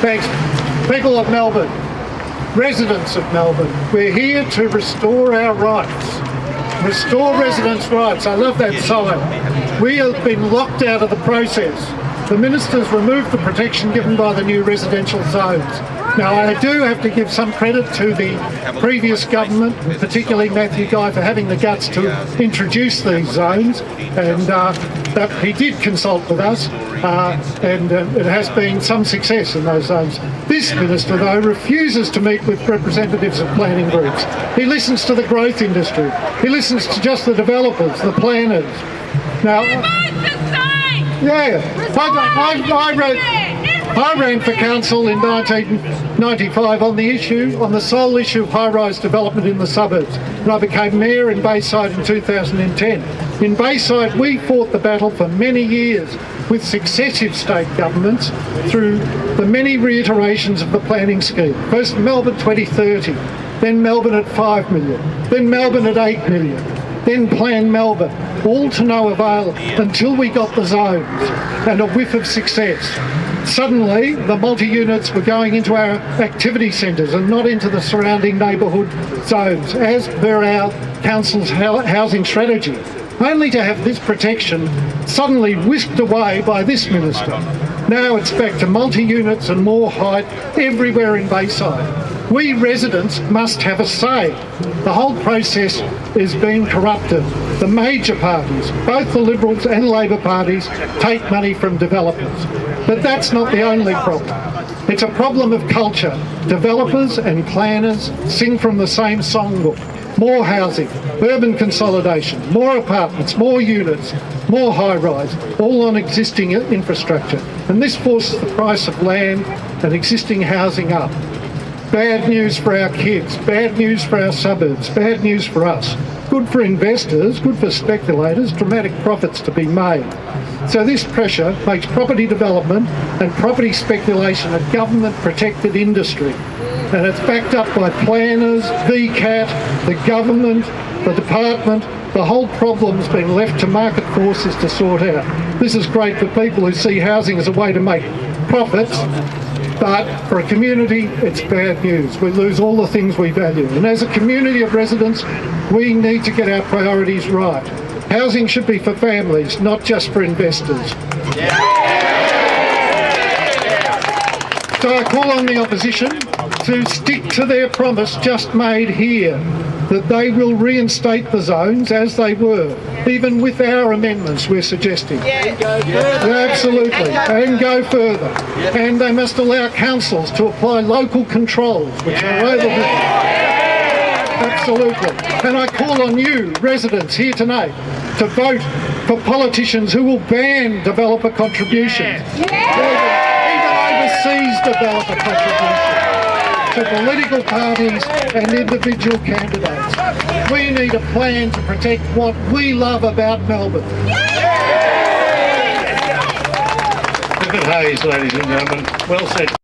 Thanks. People of Melbourne, residents of Melbourne, we're here to restore our rights. Restore residents' rights. I love that sign. We have been locked out of the process. The Minister's removed the protection given by the new residential zones. Now, I do have to give some credit to the previous government, particularly Matthew Guy, for having the guts to introduce these zones, and that he did consult with us, and it has been some success in those zones. This Minister, though, refuses to meet with representatives of planning groups. He listens to the growth industry. He listens to just the developers, the planners. Now, I ran for council in 1995 on the sole issue of high-rise development in the suburbs, and I became mayor in Bayside in 2010. In Bayside, we fought the battle for many years with successive state governments through the many reiterations of the planning scheme. First Melbourne 2030, then Melbourne at 5 million, then Melbourne at 8 million, then Plan Melbourne, all to no avail until we got the zones and a whiff of success. Suddenly, the multi-units were going into our activity centres and not into the surrounding neighbourhood zones, as per our council's housing strategy, only to have this protection suddenly whisked away by this Minister. Now it's back to multi-units and more height everywhere in Bayside. We residents must have a say. The whole process is being corrupted. The major parties, both the Liberals and Labor parties, take money from developers. But that's not the only problem. It's a problem of culture. Developers and planners sing from the same songbook. More housing, urban consolidation, more apartments, more units, more high-rise, all on existing infrastructure. And this forces the price of land and existing housing up. Bad news for our kids, bad news for our suburbs, bad news for us. Good for investors, good for speculators, dramatic profits to be made. So this pressure makes property development and property speculation a government-protected industry. And it's backed up by planners, VCAT, the government, the department. The whole problem's been left to market forces to sort out. This is great for people who see housing as a way to make profits, but for a community, it's bad news. We lose all the things we value. And as a community of residents, we need to get our priorities right. Housing should be for families, not just for investors. So I call on the opposition to stick to their promise just made here, that they will reinstate the zones as they were, even with our amendments we're suggesting. Absolutely, and go further. And they must allow councils to apply local controls, which are overwritten. Absolutely. And I call on you, residents here tonight, to vote for politicians who will ban developer contributions. Even overseas developer contributions to political parties and individual candidates. We need a plan to protect what we love about Melbourne. Clifford Hayes, ladies and gentlemen. Well said.